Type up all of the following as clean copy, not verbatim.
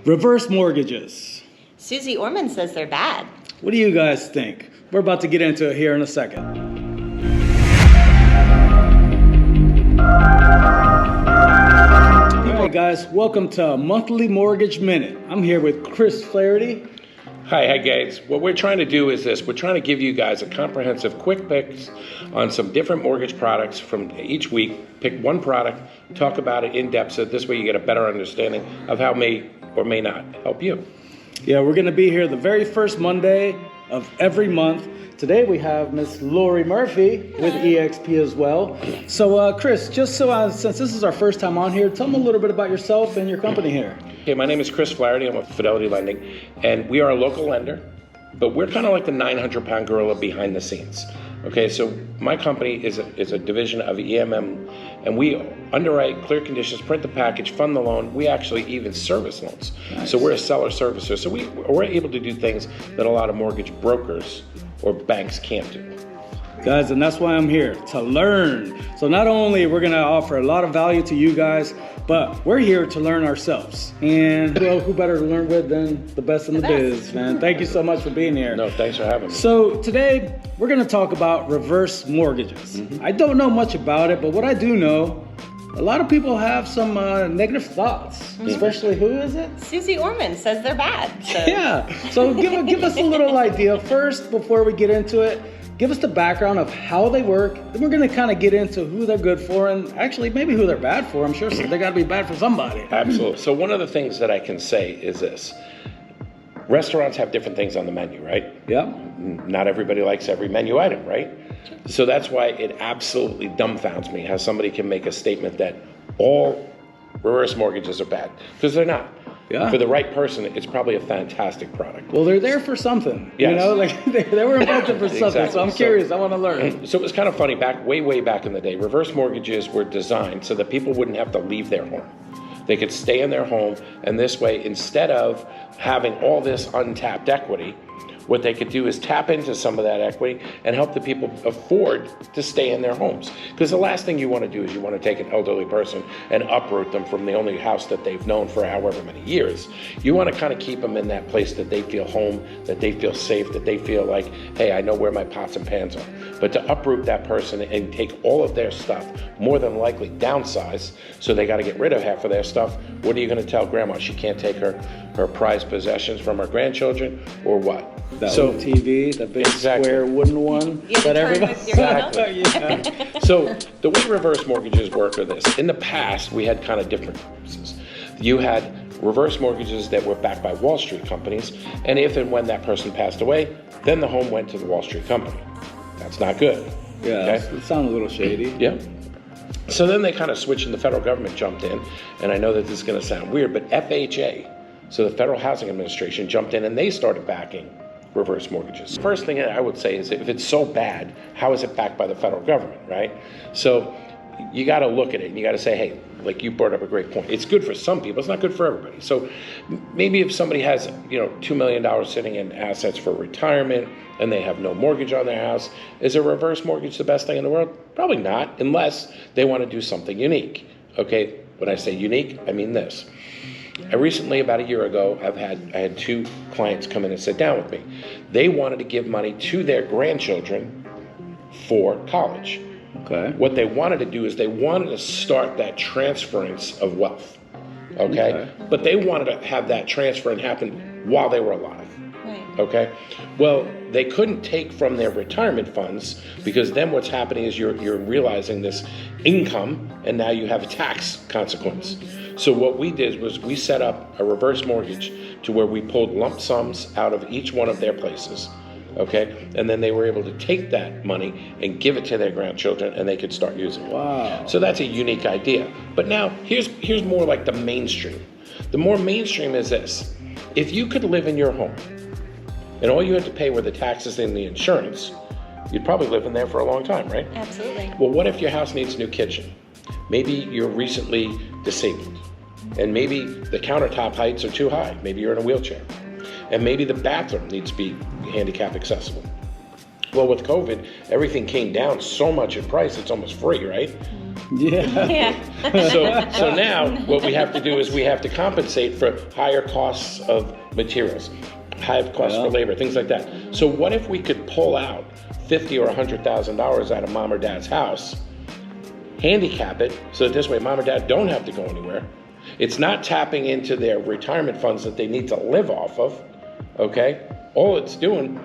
Reverse mortgages. Susie Orman says they're bad. What do you guys think? We're about to get into it here in a second. All right, guys, welcome to Monthly Mortgage Minute. I'm here with Chris Flaherty. Hi guys. What we're trying to do is this. We're trying to give you guys a comprehensive quick picks on some different mortgage products from each week. Pick one product, talk about it in depth, so this way you get a better understanding of how may or may not help you. Yeah, we're going to be here the very first Monday of every month. Today we have Miss Lori Murphy with EXP as well. So Chris, just so since this is our first time on here, tell them a little bit about yourself and your company here. Okay, my name is Chris Flaherty. I'm with Fidelity Lending, and we are a local lender, but we're kind of like the 900-pound gorilla behind the scenes. Okay, so my company is a division of EMM, and we underwrite, clear conditions, print the package, fund the loan. We actually even service loans. Nice. So we're a seller servicer. So we're able to do things that a lot of mortgage brokers or banks can't do. Guys, and that's why I'm here, to learn. So not only we're gonna offer a lot of value to you guys, but we're here to learn ourselves. And who better to learn with than the best in the biz, man. Thank you so much for being here. No, thanks for having me. So today, we're gonna talk about reverse mortgages. I don't know much about it, but what I do know, a lot of people have some negative thoughts, especially who is it? Susie Orman says they're bad. So. Yeah, so give us a little idea first before we get into it. Give us the background of how they work. Then we're gonna kind of get into who they're good for and actually maybe who they're bad for. I'm sure they gotta be bad for somebody. Absolutely. So one of the things that I can say is this. Restaurants have different things on the menu, right? Yeah. Not everybody likes every menu item, right? So that's why it absolutely dumbfounds me how somebody can make a statement that all reverse mortgages are bad, because they're not. Yeah. For the right person, it's probably a fantastic product. Well, they're there for something. Yes. You know, like they were invented for something. Exactly. So I'm curious. I want to learn. So it was kind of funny way back in the day. Reverse mortgages were designed so that people wouldn't have to leave their home. They could stay in their home, and this way, instead of having all this untapped equity, what they could do is tap into some of that equity and help the people afford to stay in their homes. Because the last thing you want to do is you want to take an elderly person and uproot them from the only house that they've known for however many years. You want to kind of keep them in that place that they feel home, that they feel safe, that they feel like, hey, I know where my pots and pans are. But to uproot that person and take all of their stuff, more than likely downsize, so they got to get rid of half of their stuff, what are you going to tell grandma? She can't take her prized possessions from her grandchildren, or what? That old TV, the big square wooden one that everybody. Exactly. Yeah. So the way reverse mortgages work are this. In the past, we had kind of different purposes. You had reverse mortgages that were backed by Wall Street companies, and if and when that person passed away, then the home went to the Wall Street company. That's not good. Yeah, okay? It sounds a little shady. Yeah. So then they kind of switched and the federal government jumped in, and I know that this is going to sound weird, but FHA, so the Federal Housing Administration, jumped in and they started backing reverse mortgages. First thing I would say is, if it's so bad, how is it backed by the federal government, right? So you got to look at it and you got to say, hey, like you brought up a great point. It's good for some people. It's not good for everybody. So maybe if somebody has, $2 million sitting in assets for retirement and they have no mortgage on their house, is a reverse mortgage the best thing in the world? Probably not, unless they want to do something unique. Okay, when I say unique, I mean this. I recently, about a year ago, I had two clients come in and sit down with me. They wanted to give money to their grandchildren for college. Okay. What they wanted to do is they wanted to start that transference of wealth. Okay? But they wanted to have that transfer happen while they were alive. Right. Okay? Well, they couldn't take from their retirement funds, because then what's happening is you're realizing this income, and now you have a tax consequence. So what we did was we set up a reverse mortgage to where we pulled lump sums out of each one of their places, okay? And then they were able to take that money and give it to their grandchildren, and they could start using it. Wow. So that's a unique idea. But now, here's more like the mainstream. The more mainstream is this. If you could live in your home, and all you had to pay were the taxes and the insurance, you'd probably live in there for a long time, right? Absolutely. Well, what if your house needs a new kitchen? Maybe you're recently disabled, and maybe the countertop heights are too high. Maybe you're in a wheelchair, and maybe the bathroom needs to be handicap accessible. Well, with COVID, everything came down so much in price, it's almost free, right? Yeah. Yeah. So now what we have to do is we have to compensate for higher costs of materials, higher costs for labor, things like that. So what if we could pull out $50,000 or $100,000 out of mom or dad's house, handicap it, so that this way mom or dad don't have to go anywhere. It's not tapping into their retirement funds that they need to live off of, okay? All it's doing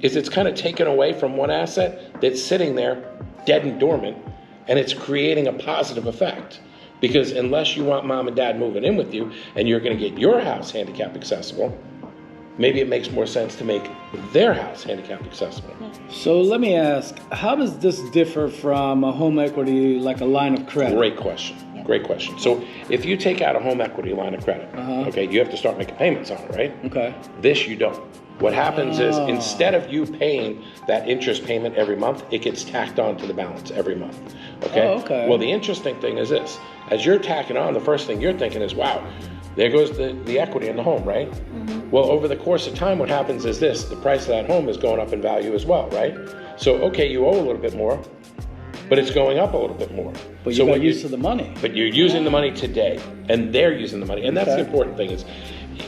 is it's kind of taken away from one asset that's sitting there dead and dormant, and it's creating a positive effect. Because unless you want mom and dad moving in with you and you're going to get your house handicap accessible, maybe it makes more sense to make their house handicap accessible. So let me ask, how does this differ from a home equity, like a line of credit? Great question. Great question. So if you take out a home equity line of credit, okay, you have to start making payments on it, right? Okay. This you don't. What happens is instead of you paying that interest payment every month, it gets tacked on to the balance every month. Okay? Oh, okay. Well, the interesting thing is this. As you're tacking on, the first thing you're thinking is, wow, there goes the equity in the home, right? Well, over the course of time, what happens is this. The price of that home is going up in value as well, right? So, okay, you owe a little bit more, but it's going up a little bit more. But you got used to the money. But you're using the money today, and they're using the money. And that's the important thing is,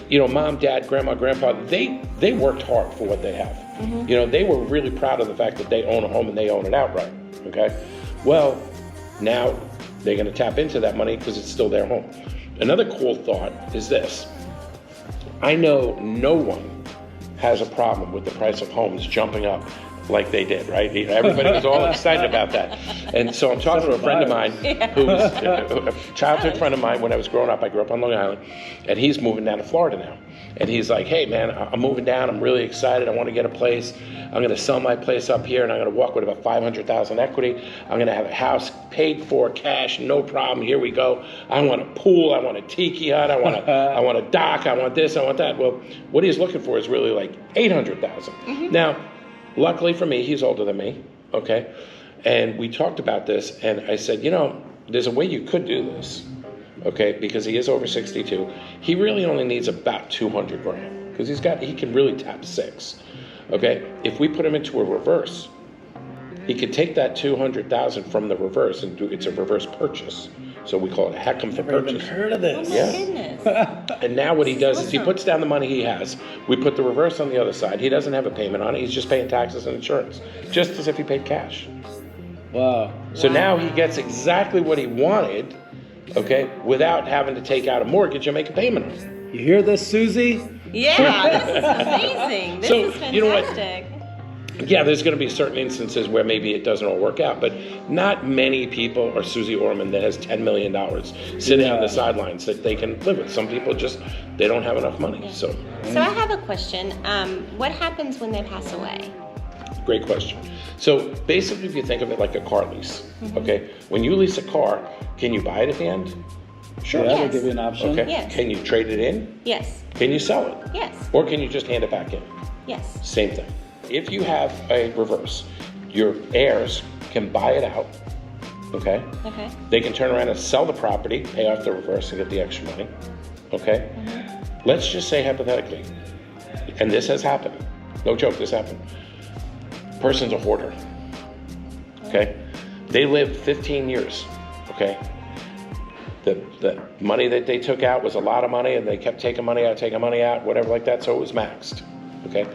you know, mom, dad, grandma, grandpa, they worked hard for what they have. You know, they were really proud of the fact that they own a home and they own it outright, okay? Well, now they're going to tap into that money because it's still their home. Another cool thought is this. I know no one has a problem with the price of homes jumping up like they did, right? Everybody was all excited about that. And so I'm talking to a friend of mine who was a childhood friend of mine when I was growing up. I grew up on Long Island, and he's moving down to Florida now. And he's like, hey, man, I'm moving down. I'm really excited. I want to get a place. I'm going to sell my place up here, and I'm going to walk with about $500,000 equity. I'm going to have a house paid for, cash, no problem. Here we go. I want a pool. I want a tiki hut. I want a dock. I want this. I want that. Well, what he's looking for is really like $800,000. Now, luckily for me, he's older than me, okay? And we talked about this, and I said, you know, there's a way you could do this, okay? Because he is over 62. He really only needs about $200,000 because he can really tap 6, okay? If we put him into a reverse, he could take that $200,000 from the reverse and it's a reverse purchase. So we call it a heck-em for purchase. Never even heard of this. Oh my goodness. And now what he does is he puts down the money he has. We put the reverse on the other side. He doesn't have a payment on it. He's just paying taxes and insurance, just as if he paid cash. Wow. So now he gets exactly what he wanted, okay, without having to take out a mortgage and make a payment on it. You hear this, Susie? Yeah, this is amazing. This is fantastic. You know what? Yeah, there's going to be certain instances where maybe it doesn't all work out, but not many people are Susie Orman that has $10 million sitting on the sidelines that they can live with. Some people just, they don't have enough money. So I have a question. What happens when they pass away? Great question. So basically, if you think of it like a car lease, okay? When you lease a car, can you buy it at the end? Sure. Yeah, they give you an option. Okay. Yes. Can you trade it in? Yes. Can you sell it? Yes. Or can you just hand it back in? Yes. Same thing. If you have a reverse, your heirs can buy it out, okay? Okay. They can turn around and sell the property, pay off the reverse, and get the extra money, okay? Let's just say hypothetically, and this has happened. No joke, this happened. Person's a hoarder, okay? They lived 15 years, okay? The money that they took out was a lot of money, and they kept taking money out, whatever like that, so it was maxed, okay?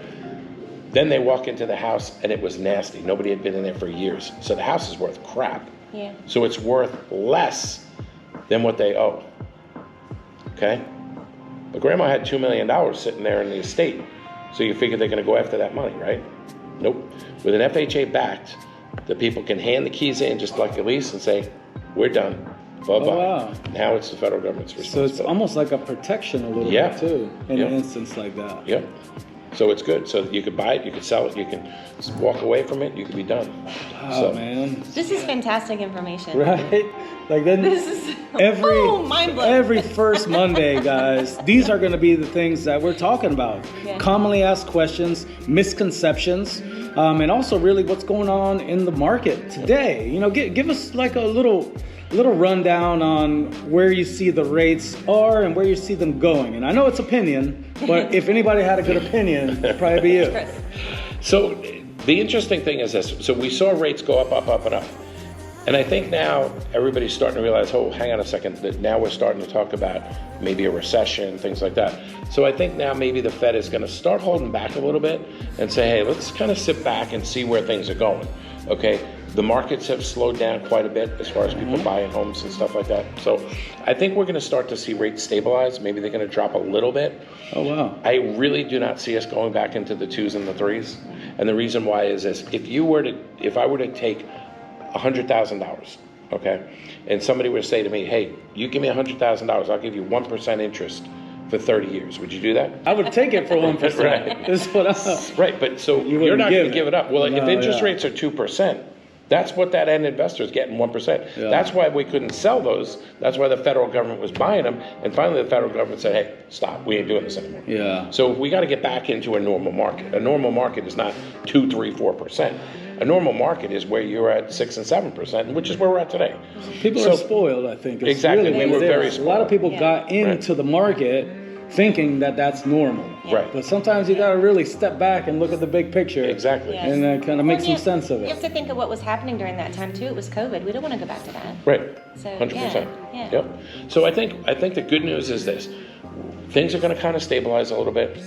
Then they walk into the house and it was nasty. Nobody had been in there for years. So the house is worth crap. Yeah. So it's worth less than what they owe. Okay? But grandma had $2 million sitting there in the estate. So you figure they're going to go after that money, right? Nope. With an FHA backed, the people can hand the keys in just like a lease and say, we're done. Bye-bye. Oh, wow. Now it's the federal government's So responsibility. it's almost like a protection a little bit too, in an instance like that. Yep. So it's good. So you could buy it, you could sell it, you can just walk away from it, you could be done. Oh, man. This is fantastic information. Right? Like then This is mind blowing. every first Monday, guys, these are going to be the things that we're talking about. Yeah. Commonly asked questions, misconceptions, and also really what's going on in the market today. You know, give us like a little rundown on where you see the rates are and where you see them going. And I know it's opinion, but if anybody had a good opinion, it'd probably be you. Chris. So The interesting thing is this. So we saw rates go up, and up. And I think now everybody's starting to realize, oh, hang on a second, that now we're starting to talk about maybe a recession, things like that. So I think now maybe the Fed is going to start holding back a little bit and say, hey, let's kind of sit back and see where things are going. Okay, the markets have slowed down quite a bit as far as people buying homes and stuff like that. So I think we're going to start to see rates stabilize. Maybe they're going to drop a little bit. Oh, wow. I really do not see us going back into the 2s and the 3s. And the reason why is this: if I were to take $100,000, okay, and somebody would say to me, hey, you give me $100,000, I'll give you 1% interest for 30 years. Would you do that? I would take it for 1%. Right. That's what I... Right, but so you're not going to give it up. Well, if interest rates are 2%, that's what that end investor is getting, 1%. Yeah. That's why we couldn't sell those. That's why the federal government was buying them. And finally, the federal government said, hey, stop. We ain't doing this anymore. Yeah. So we got to get back into a normal market. A normal market is not 2, 3, 4%. A normal market is where you're at 6 and 7%, which is where we're at today. People are spoiled, I think. It's exactly. Really We were very A spoiled. lot of people got into the market thinking that that's normal. Right. But sometimes you got to really step back and look at the big picture. Exactly. Yes. And kind of make some you- sense of You have it. to think of what was happening during that time too. It was COVID. We don't want to go back to that. Right. So, 100%. yeah. Yep. So I think the good news is this: things are going to kind of stabilize a little bit.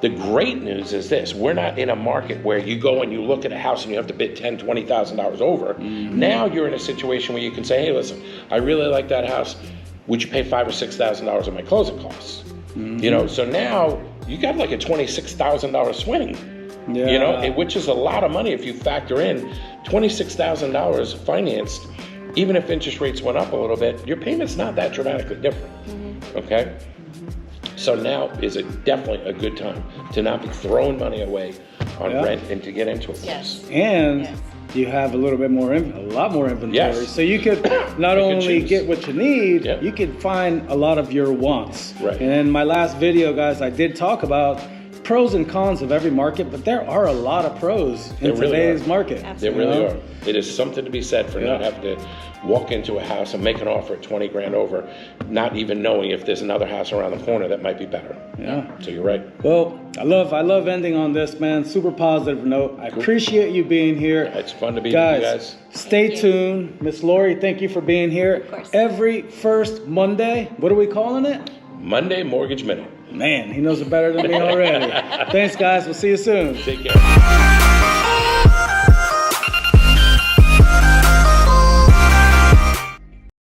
The great news is this: we're not in a market where you go and you look at a house and you have to bid $10,000, $20,000 over. Now you're in a situation where you can say, hey, listen, I really like that house. Would you pay $5,000 or $6,000 of my closing costs? You know, so now you got like a $26,000 swing. Yeah. You know, which is a lot of money if you factor in $26,000 financed. Even if interest rates went up a little bit, your payment's not that dramatically different. Okay. So now is definitely a good time to not be throwing money away on rent and to get into it. Yes. And Yes. you have a little bit more, a lot more inventory. Yes. So you could not only choose. get what you need, Yep. you could find a lot of your wants. Right. And in my last video, guys, I did talk about pros and cons of every market, but there are a lot of pros in There really today's are. market. They Absolutely. really You know? are. It is something to be said for not having to walk into a house and make an offer at 20 grand over, not even knowing if there's another house around the corner that might be better. Yeah. So you're right. Well, I love ending on this, man. Super positive note. I appreciate you being here. It's fun to be with you guys. Stay tuned. Miss Lori, thank you for being here. Of course. Every first Monday, what are we calling it? Monday Mortgage Minute. Man, he knows it better than me already. Thanks, guys. We'll see you soon. Take care.